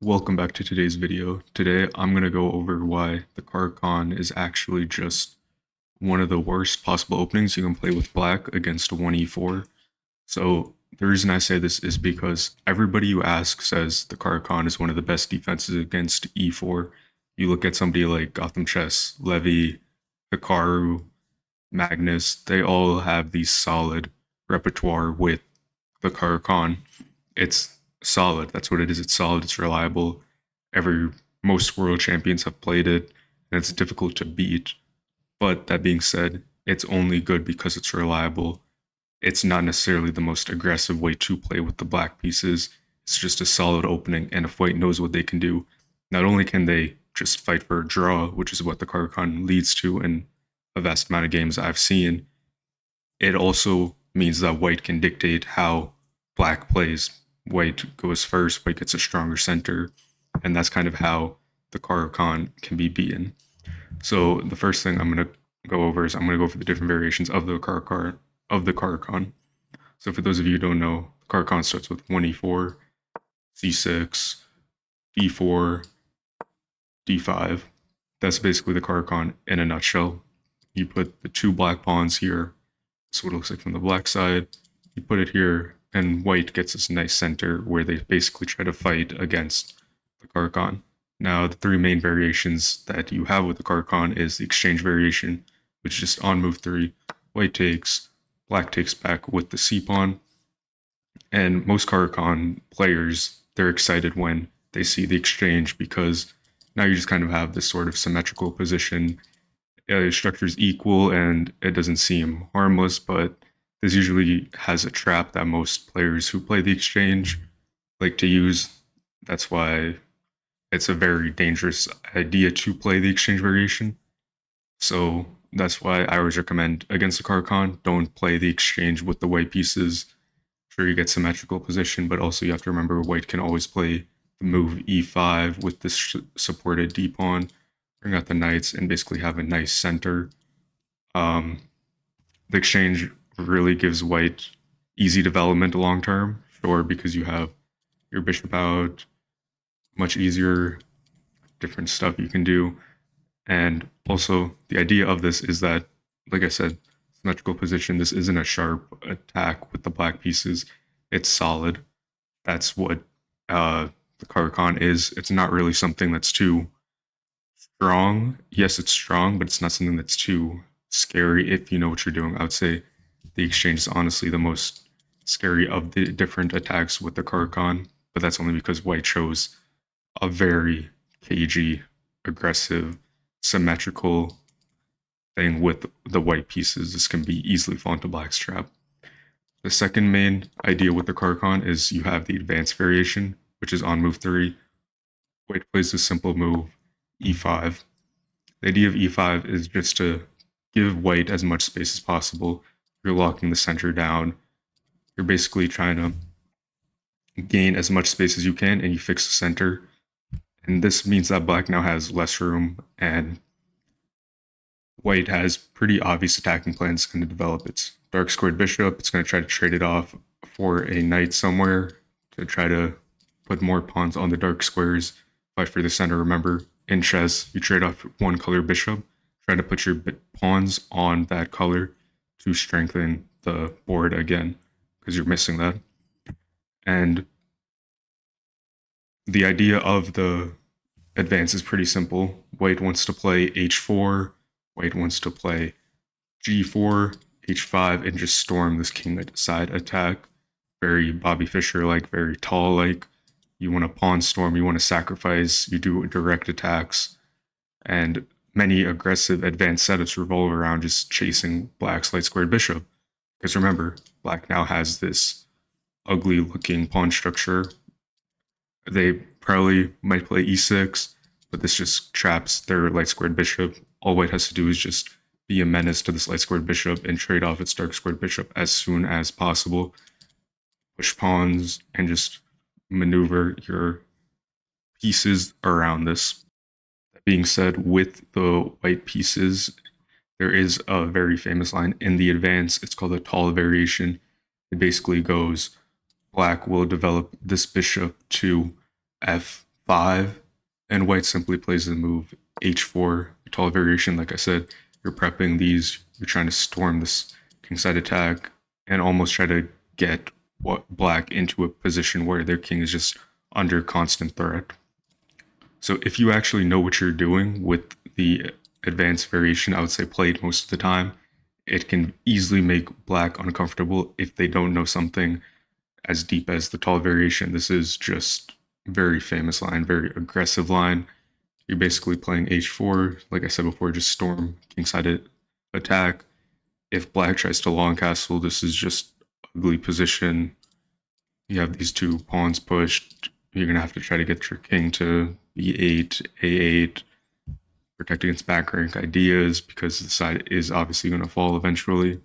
Welcome back to today's video. Today I'm going to go over why the Caro-Kann is actually just one of the worst possible openings you can play with black against a 1e4. So the reason I say this is because everybody you ask says the Caro-Kann is one of the best defenses against e4. You look at somebody like Gotham Chess, Levy, Hikaru, Magnus, they all have these solid repertoire with the Caro-Kann. It's solid. That's what it is. It's solid. It's reliable. Most world champions have played it, and it's difficult to beat. But that being said, it's only good because it's reliable. It's not necessarily the most aggressive way to play with the black pieces. It's just a solid opening, and if white knows what they can do, not only can they just fight for a draw, which is what the Caro-Kann leads to in a vast amount of games I've seen, it also means that white can dictate how black plays. White goes first, white gets a stronger center, and that's kind of how the Caro-Kann can be beaten. So the first thing I'm going to go over is I'm going to go for the different variations of the Caro-Kann. So for those of you who don't know, the Caro-Kann starts with 1e4, c6, d4, d5. That's basically the Caro-Kann in a nutshell. You put the two black pawns here. That's what it looks like from the black side. You put it here, and white gets this nice center where they basically try to fight against the Caro-Kann. Now, the three main variations that you have with the Caro-Kann is the exchange variation, which is just on move 3, white takes, black takes back with the c-pawn. And most Caro-Kann players, they're excited when they see the exchange because now you just kind of have this sort of symmetrical position. Structure is equal and it doesn't seem harmless, but this usually has a trap that most players who play the exchange like to use. That's why it's a very dangerous idea to play the exchange variation. So that's why I always recommend against the Caro-Kann, don't play the exchange with the white pieces. Sure, you get symmetrical position, but also you have to remember white can always play the move e5 with this supported d-pawn, bring out the knights, and basically have a nice center. The exchange really gives white easy development long term, sure, because you have your bishop out, much easier, different stuff you can do. And also, the idea of this is that, like I said, symmetrical position, this isn't a sharp attack with the black pieces. It's solid. That's what the Caro-Kann is. It's not really something that's too strong. Yes, it's strong, but it's not something that's too scary if you know what you're doing. I would say the exchange is honestly the most scary of the different attacks with the Caro-Kann, but that's only because white chose a very cagey, aggressive, symmetrical thing with the white pieces. This can be easily fall into black's trap. The second main idea with the Caro-Kann is you have the advanced variation, which is on move 3. White plays the simple move e5. The idea of e5 is just to give white as much space as possible. You're locking the center down. You're basically trying to gain as much space as you can, and you fix the center. And this means that black now has less room, and white has pretty obvious attacking plans. It's going to develop its dark squared bishop. It's going to try to trade it off for a knight somewhere to try to put more pawns on the dark squares, fight for the center. Remember, in chess, you trade off one color bishop, try to put your pawns on that color to strengthen the board again, because you're missing that. And the idea of the advance is pretty simple. White wants to play h4, white wants to play g4, h5, and just storm this king side attack. Very Bobby Fischer-like, very tall-like. You want to pawn storm, you want to sacrifice, you do direct attacks, and many aggressive advanced setups revolve around just chasing black's light squared bishop. Because remember, black now has this ugly looking pawn structure. They probably might play e6, but this just traps their light squared bishop. All white has to do is just be a menace to this light squared bishop and trade off its dark squared bishop as soon as possible. Push pawns and just maneuver your pieces around this. That being said, with the white pieces, there is a very famous line in the advance. It's called the tall variation. It basically goes, black will develop this bishop to f 5, and white simply plays the move h4, a tall variation. Like I said, you're prepping these, you're trying to storm this kingside attack and almost try to get what black into a position where their king is just under constant threat. So if you actually know what you're doing with the advanced variation, I would say play it most of the time. It can easily make black uncomfortable if they don't know something as deep as the tall variation. This is just very famous line, very aggressive line. You're basically playing h4, like I said before, just storm kingside attack. If black tries to long castle, this is just ugly position. You have these two pawns pushed. You're gonna have to try to get your king to b8, a8, protect against back rank ideas because the side is obviously gonna fall eventually.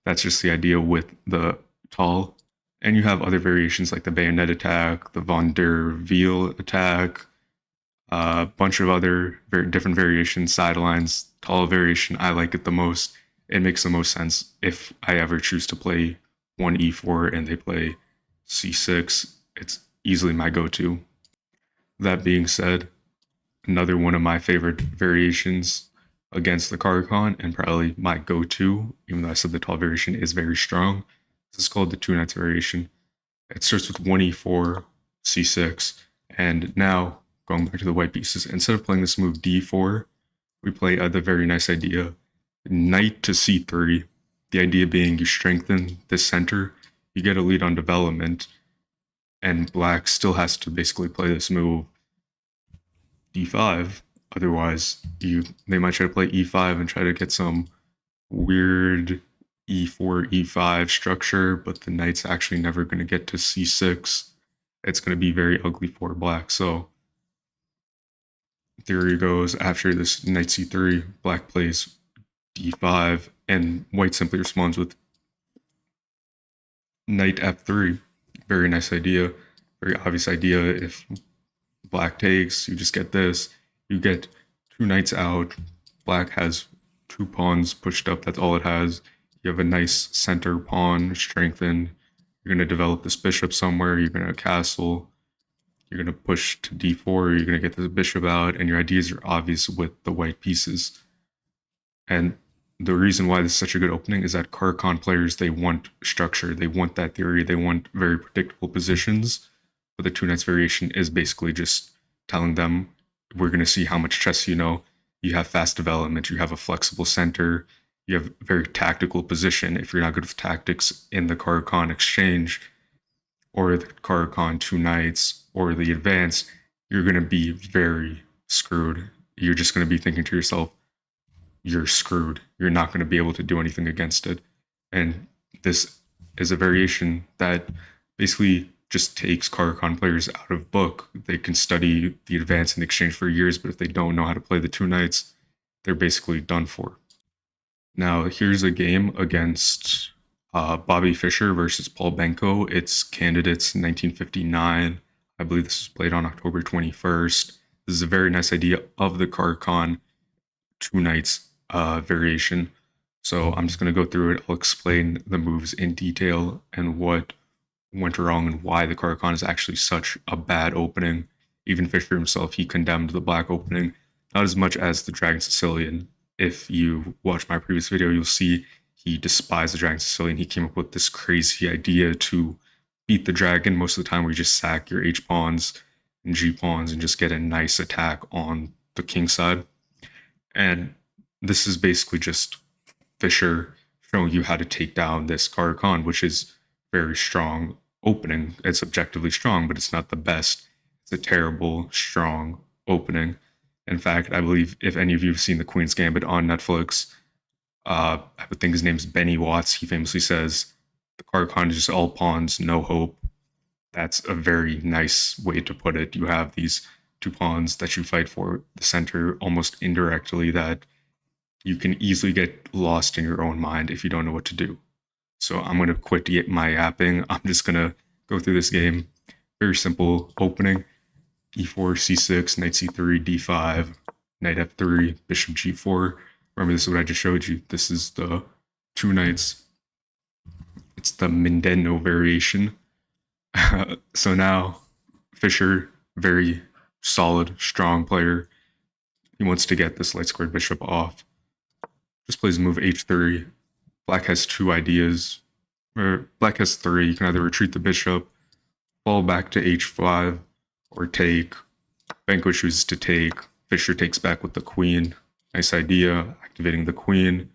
That's just the idea with the tall. And you have other variations like the bayonet attack, the von der Veal attack, a bunch of other very different variations, sidelines, tall variation. I like it the most. It makes the most sense if I ever choose to play one e4 and they play c6. It's easily my go-to. That being said, another one of my favorite variations against the Caro-Kann and probably my go-to, even though I said the tall variation is very strong. This is called the two knights variation. It starts with 1e4, c6, and now going back to the white pieces, instead of playing this move d4, we play the very nice idea knight to c3. The idea being you strengthen the center, you get a lead on development, and black still has to basically play this move d5. Otherwise, they might try to play e5 and try to get some weird e4, e5 structure, but the knight's actually never going to get to c6. It's going to be very ugly for black. So theory goes after this knight c3, black plays d5, and white simply responds with knight f3. Very nice idea, very obvious idea. If black takes, you just get this. You get two knights out. Black has two pawns pushed up. That's all it has. You have a nice center pawn strengthened. You're going to develop this bishop somewhere. You're going to castle. You're going to push to d4. You're going to get the bishop out. And your ideas are obvious with the white pieces. And the reason why this is such a good opening is that Caro-Kann players, they want structure. They want that theory. They want very predictable positions. But the two knights variation is basically just telling them, we're going to see how much chess you know. You have fast development. You have a flexible center. You have very tactical position. If you're not good with tactics in the Caro-Kann exchange or the Caro-Kann two knights or the advance, you're going to be very screwed. You're just going to be thinking to yourself, you're screwed. You're not going to be able to do anything against it. And this is a variation that basically just takes Caro-Kann players out of book. They can study the advance in the exchange for years, but if they don't know how to play the two knights, they're basically done for. Now, here's a game against Bobby Fischer versus Paul Benko. It's candidates 1959. I believe this was played on October 21st. This is a very nice idea of the Caro-Kann two knights variation. So I'm just going to go through it. I'll explain the moves in detail and what went wrong and why the Caro-Kann is actually such a bad opening. Even Fischer himself, he condemned the black opening, not as much as the Dragon Sicilian. If you watch my previous video, you'll see he despised the Dragon Sicilian. He came up with this crazy idea to beat the dragon most of the time where you just sack your H pawns and G pawns and just get a nice attack on the king side. And this is basically just Fischer showing you how to take down this Caro-Kann, which is very strong opening. It's objectively strong, but it's not the best. It's a terrible, strong opening. In fact, I believe if any of you have seen The Queen's Gambit on Netflix, I would think his name's Benny Watts. He famously says, the Caro-Kann is just all pawns, no hope. That's a very nice way to put it. You have these two pawns that you fight for the center almost indirectly that you can easily get lost in your own mind if you don't know what to do. So I'm going to quit my yapping. I'm just going to go through this game. Very simple opening. e4, c6, knight c3, d5, knight f3, bishop g4. Remember, this is what I just showed you. This is the two knights. It's the Mindeno variation. So now Fischer, very solid, strong player. He wants to get this light squared bishop off. Just plays move h3. Black has two ideas. Or black has three. You can either retreat the bishop, fall back to h5, or take. Benko chooses to take. Fischer takes back with the queen. Nice idea. Activating the queen.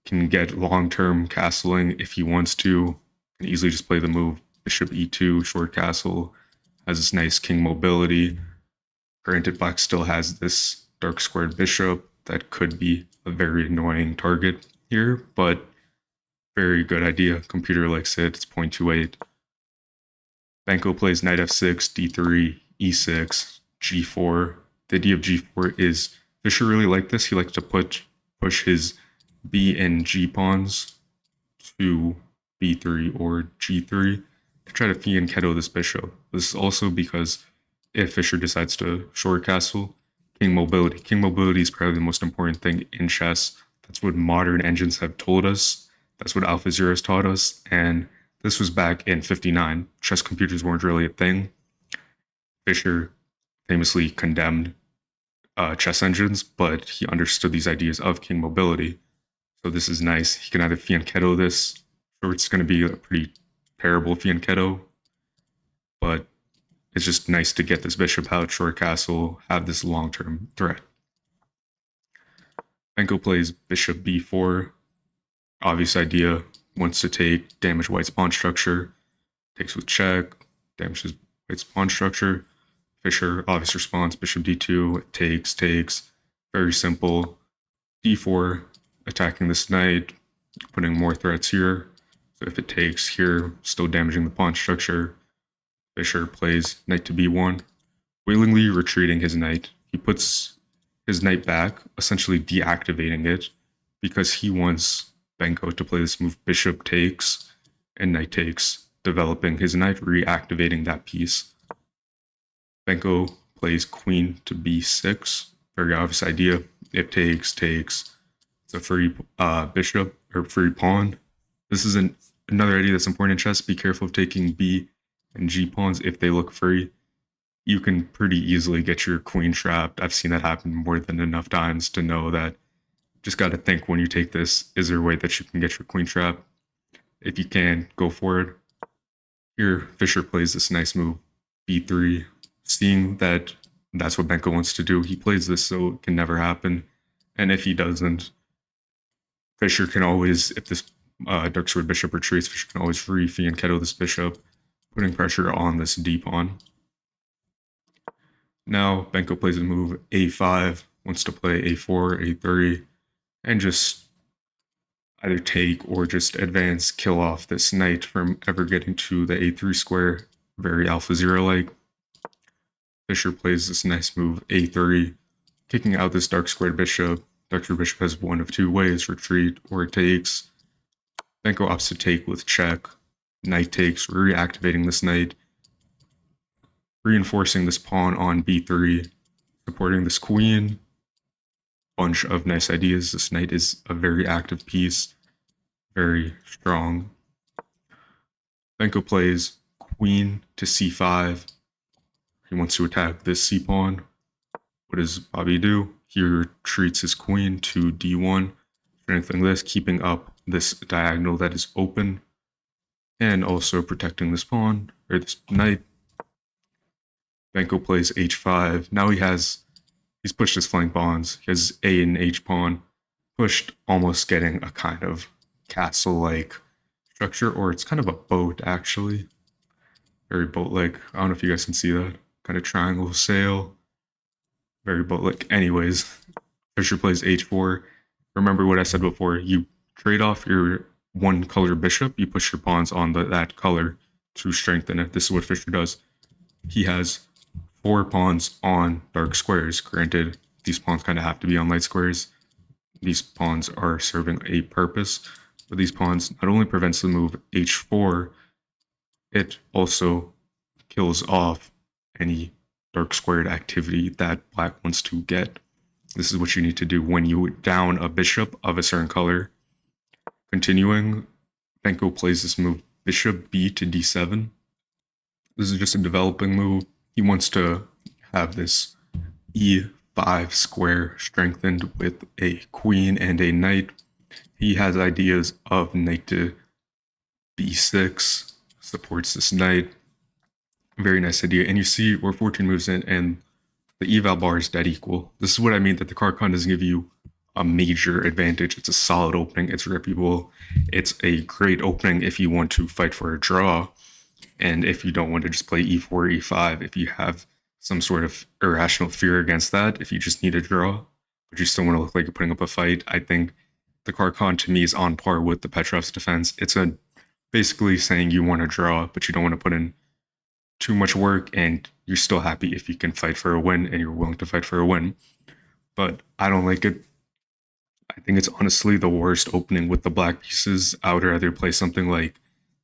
Can get long-term castling if he wants to. Can easily just play the move bishop e2, short castle. Has this nice king mobility. Granted, black still has this dark squared bishop that could be a very annoying target here, but very good idea. Computer likes it. It's 0.28. Benko plays knight f6, d3, e6, g4. The idea of g4 is Fischer really liked this. He liked to push his b and g pawns to b3 or g3 to try to fianchetto this bishop. This is also because if Fischer decides to short castle, king mobility. King mobility is probably the most important thing in chess. That's what modern engines have told us. That's what AlphaZero has taught us. And this was back in '59. Chess computers weren't really a thing. Fischer famously condemned chess engines, but he understood these ideas of king mobility. So this is nice. He can either fianchetto this, or it's going to be a pretty terrible fianchetto, but it's just nice to get this bishop out, short castle, have this long-term threat. Benko plays bishop b4. Obvious idea, wants to take, damage white's pawn structure, takes with check, damages white's pawn structure. Fischer, obvious response, bishop d2, takes, very simple. d4, attacking this knight, putting more threats here. So if it takes here, still damaging the pawn structure. Fischer plays knight to b1, willingly retreating his knight. He puts his knight back, essentially deactivating it, because he wants Benko to play this move bishop takes and knight takes, developing his knight, reactivating that piece. Benko plays queen to b6, very obvious idea. If takes, it's a free bishop or free pawn. This is another idea that's important in chess. Be careful of taking b and g pawns if they look free. You can pretty easily get your queen trapped. I've seen that happen more than enough times to know that just got to think when you take this, is there a way that you can get your queen trapped? If you can, go for it. Here, Fischer plays this nice move, b3, seeing that that's what Benko wants to do. He plays this so it can never happen. And if he doesn't, Fischer can always, if this dark sword bishop retreats, Fischer can always fianchetto this bishop, putting pressure on this d pawn. Now Benko plays a move a5, wants to play a4, a3, and just either take or just advance, kill off this knight from ever getting to the a3 square, very AlphaZero-like. Fischer plays this nice move a3, kicking out this dark squared bishop. Dark squared bishop has one of two ways, retreat or it takes. Benko opts to take with check. Knight takes, reactivating this knight, reinforcing this pawn on b3, supporting this queen. Bunch of nice ideas. This knight is a very active piece, very strong. Benko plays queen to c5. He wants to attack this c pawn. What does Bobby do? He retreats his queen to d1, strengthening this, keeping up this diagonal that is open, and also protecting this pawn, or this knight. Benko plays h5. Now he's pushed his flank pawns. He has a and h pawn pushed, almost getting a kind of castle-like structure, or it's kind of a boat, actually. Very boat-like. I don't know if you guys can see that. Kind of triangle sail. Very boat-like. Anyways, Fischer plays h4. Remember what I said before. You trade off your one color bishop, you push your pawns on that color to strengthen it. This is what Fischer does. He has 4 pawns on dark squares. Granted, these pawns kind of have to be on light squares. These pawns are serving a purpose, but these pawns not only prevents the move h4, it also kills off any dark squared activity that black wants to get. This is what you need to do when you down a bishop of a certain color. Continuing, Benko plays this move, bishop b to d7. This is just a developing move. He wants to have this e5 square strengthened with a queen and a knight. He has ideas of knight to b6, supports this knight. Very nice idea. And you see we're 14 moves in, and the eval bar is dead equal. This is what I mean that the Caro-Kann doesn't give you a major advantage. It's a solid opening. It's reputable. It's a great opening if you want to fight for a draw, and if you don't want to just play e4, e5. If you have some sort of irrational fear against that, if you just need a draw, but you still want to look like you're putting up a fight, I think the Caro-Kann to me is on par with the Petrov's defense. It's a basically saying you want to draw, but you don't want to put in too much work, and you're still happy if you can fight for a win and you're willing to fight for a win. But I don't like it. I think it's honestly the worst opening with the black pieces. I would rather play something like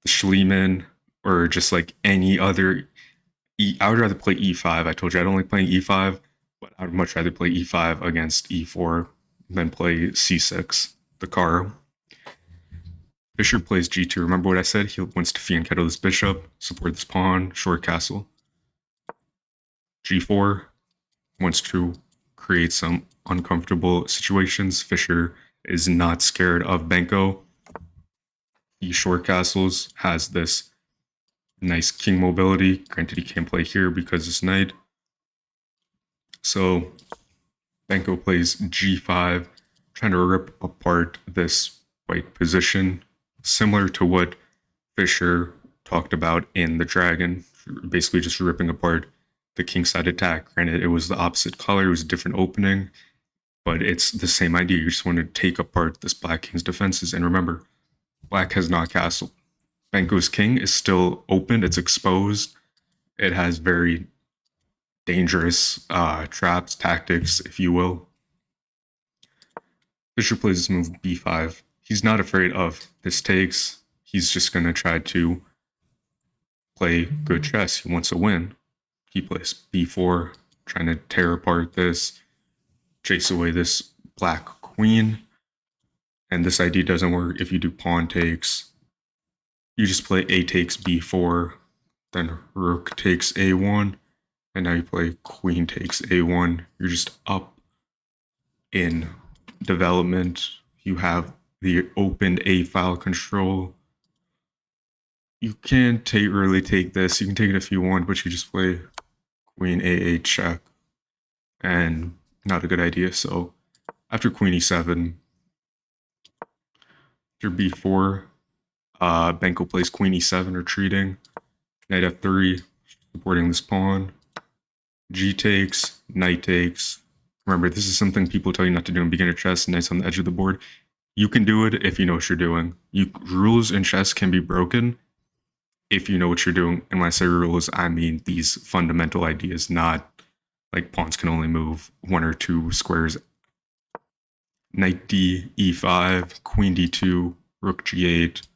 the Schliemann or just like any other. I would rather play e5. I told you I don't like playing e5, but I would much rather play e5 against e4 than play c6, the Caro. Bishop plays g2. Remember what I said? He wants to fianchetto this bishop, support this pawn, short castle. g4 wants to create some uncomfortable situations. Fischer is not scared of Benko. He short castles, has this nice king mobility. Granted, he can't play here because it's knight. So Benko plays g5, trying to rip apart this white position, similar to what Fischer talked about in the Dragon, basically just ripping apart the kingside attack. Granted, it was the opposite color, it was a different opening, but it's the same idea. You just want to take apart this black king's defenses. And remember, black has not castled. Benko's king is still open, it's exposed. It has very dangerous traps, tactics, if you will. Fischer plays this move b5. He's not afraid of his takes. He's just going to try to play good chess. He wants to win. He plays b4, trying to tear apart this, chase away this black queen. And this idea doesn't work if you do pawn takes. You just play a takes b4, then rook takes a1, and now you play queen takes a1. You're just up in development. You have the open a file control. You can't really take this. You can take it if you want, but you just play queen a8 check, and not a good idea. So after queen e7, after b4, Benko plays queen e7, retreating. Knight f3, supporting this pawn. G takes, knight takes. Remember, this is something people tell you not to do in beginner chess. Knight's on the edge of the board. You can do it if you know what you're doing. Rules in chess can be broken if you know what you're doing. And when I say rules, I mean these fundamental ideas, not like pawns can only move one or two squares. Knight d, e5, queen d2, rook g8,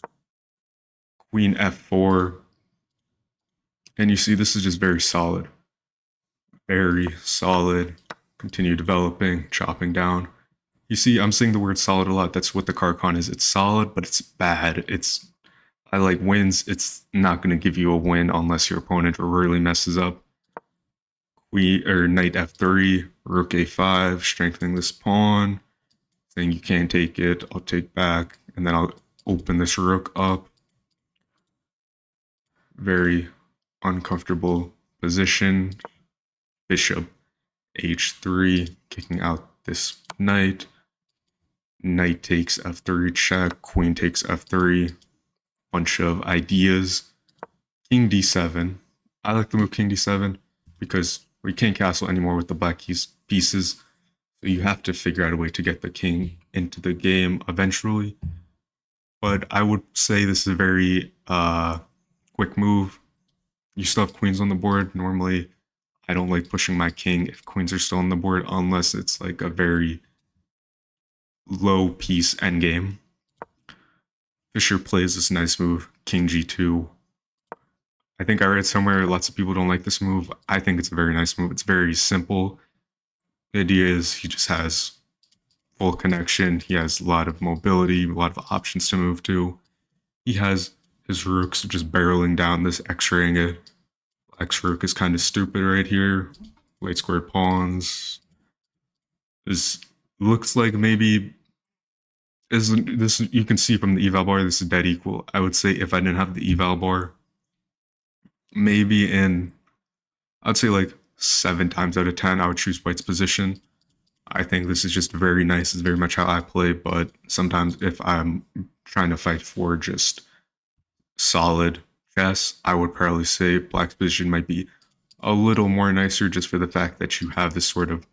queen f4. And you see this is just very solid. Very solid. Continue developing, chopping down. You see, I'm saying the word solid a lot. That's what the Caro-Kann is. It's solid, but it's bad. I like wins. It's not going to give you a win unless your opponent really messes up. Knight f3, rook a5, strengthening this pawn, saying you can't take it. I'll take back, and then I'll open this rook up. Very uncomfortable position. Bishop h3, kicking out this knight. Knight takes f3 check, queen takes f3. Bunch of ideas. King d7. I like the move king d7 because we can't castle anymore with the black pieces. So you have to figure out a way to get the king into the game eventually. But I would say this is a very quick move. You still have queens on the board. Normally, I don't like pushing my king if queens are still on the board unless it's like a very low piece endgame. Fischer plays this nice move, king g2. I think I read somewhere lots of people don't like this move. I think it's a very nice move. It's very simple. The idea is he just has full connection. He has a lot of mobility, a lot of options to move to. He has his rooks just barreling down this, x-raying it. X rook is kind of stupid right here. late squared pawns. This looks like maybe is this you can see from the eval bar this is dead equal. I would say if I didn't have the eval bar, maybe in I'd say like 7 times out of 10 I would choose white's position. I think this is just very nice. It's very much how I play, but sometimes if I'm trying to fight for just solid chess, I would probably say black's position might be a little more nicer just for the fact that you have this sort of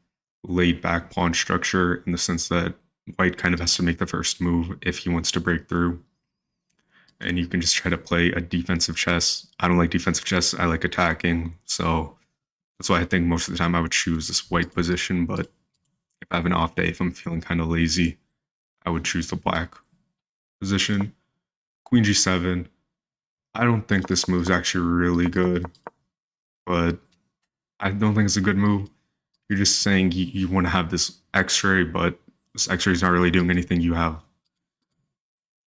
laid back pawn structure in the sense that white kind of has to make the first move if he wants to break through. And you can just try to play a defensive chess. I don't like defensive chess, I like attacking. So that's why I think most of the time I would choose this white position. But if I have an off day, if I'm feeling kind of lazy, I would choose the black position. Queen g7. I don't think this move's actually really good, but I don't think it's a good move. You're just saying you want to have this x-ray, but this x-ray is not really doing anything. You have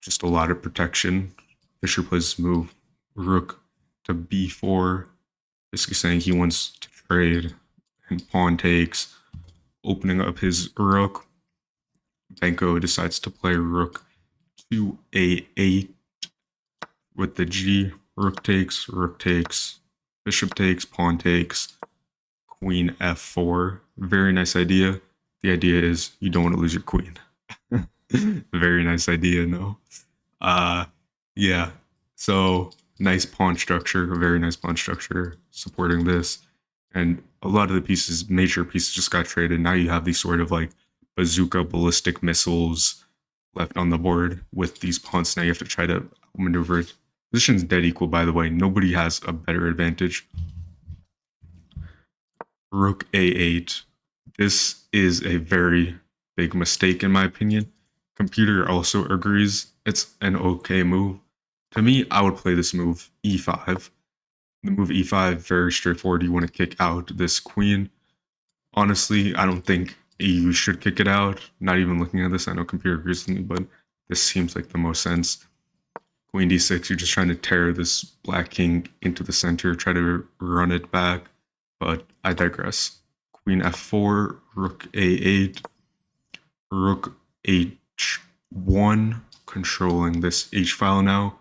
just a lot of protection. Fischer plays this move, rook to b4, basically saying he wants to trade, and pawn takes, opening up his rook. Benko decides to play rook to a8 with the g, rook takes, bishop takes, pawn takes, queen f4. Very nice idea. The idea is you don't want to lose your queen. Very nice idea, no? Yeah. So nice pawn structure, a very nice pawn structure supporting this. And a lot of the pieces, major pieces just got traded. Now you have these sort of like bazooka ballistic missiles left on the board with these pawns. Now you have to try to maneuver it. Position's dead equal, by the way. Nobody has a better advantage. Rook a8. This is a very big mistake in my opinion. Computer also agrees it's an okay move. To me, I would play this move e5. The move e5, very straightforward. You want to kick out this queen. Honestly, I don't think you should kick it out. Not even looking at this, I know computer agrees with me, but this seems like the most sense. Queen d6, you're just trying to tear this black king into the center, try to run it back, but I digress. Queen f4, rook a8, rook h1, controlling this h file now.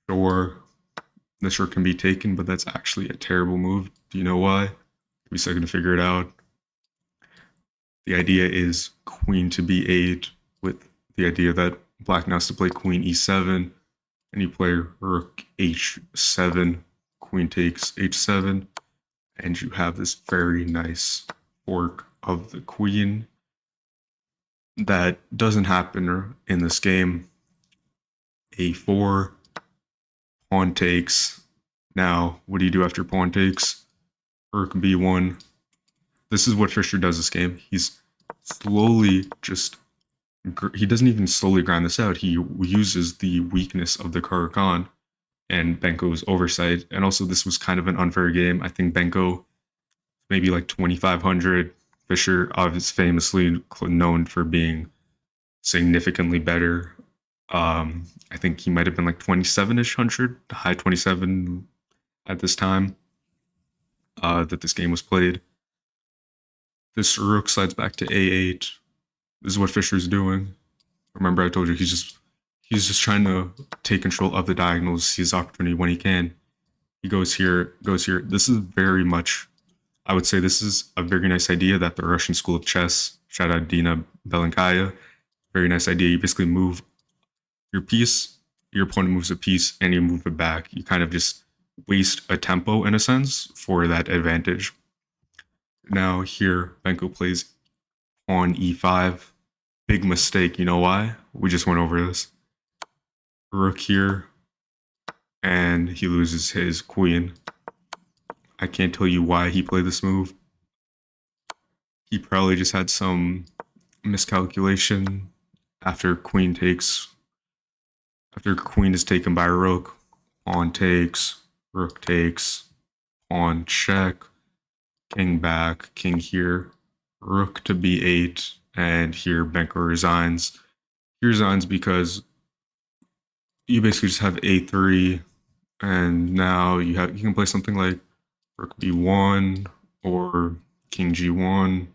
Sure, this rook can be taken, but that's actually a terrible move. Do you know why? Give me a second to figure it out. The idea is queen to b8 with the idea that black now has to play queen e7, and you play rook h7, queen takes h7, and you have this very nice fork of the queen that doesn't happen in this game. a4, pawn takes. Now, what do you do after pawn takes? Rook b1. This is what Fischer does this game. He's slowly just, he doesn't even slowly grind this out. He uses the weakness of the Caro-Kann and Benko's oversight. And also, this was kind of an unfair game. I think Benko maybe like 2,500. Fischer obviously famously known for being significantly better. I think he might have been like 27-ish hundred, high 27 at this time that this game was played. This rook slides back to a8. This is what Fischer's doing. Remember, I told you he's just trying to take control of the diagonals, seize opportunity when he can. He goes here, goes here. This is very much, I would say this is a very nice idea that the Russian School of Chess, shout out Dina Belenkaya, very nice idea. You basically move your piece, your opponent moves a piece, and you move it back. You kind of just waste a tempo in a sense for that advantage. Now here, Benko plays pawn e5. Big mistake. You know why? We just went over this. Rook here, and he loses his queen. I can't tell you why he played this move. He probably just had some miscalculation after queen takes. After queen is taken by rook, pawn takes, rook takes, pawn check, king back, king here, rook to b8, and here Benko resigns. He resigns because you basically just have a3, and now you can play something like rook b1, or king g1.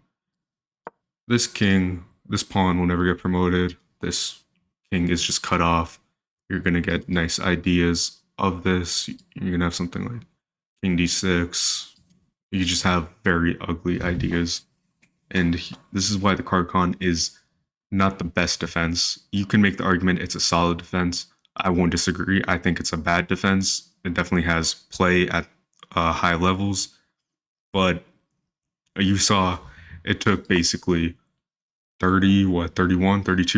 This pawn will never get promoted. This king is just cut off. You're going to get nice ideas of this. You're going to have something like king d6. You just have very ugly ideas. And this is why the Caro-Kann is not the best defense. You can make the argument it's a solid defense. I won't disagree. I think it's a bad defense. It definitely has play at high levels. But you saw it took basically 32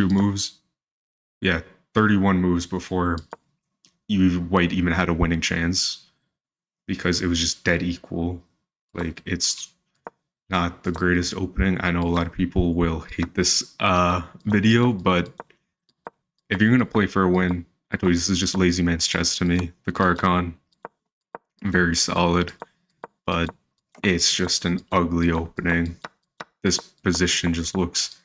moves? Yeah, 31 moves before white even had a winning chance because it was just dead equal. Like, it's not the greatest opening. I know a lot of people will hate this video, but if you're gonna play for a win, I told you this is just lazy man's chess to me. The Caro-Kann, very solid, but it's just an ugly opening. This position just looks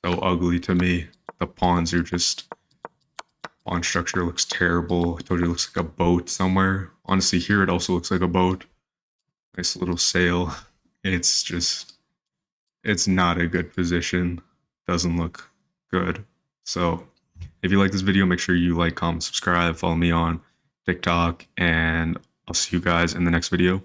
so ugly to me. The pawns are just, pawn structure looks terrible. I told you it looks like a boat somewhere. Honestly, here it also looks like a boat. Nice little sail. It's just, it's not a good position. Doesn't look good. So if you like this video, make sure you like, comment, subscribe, follow me on TikTok, and I'll see you guys in the next video.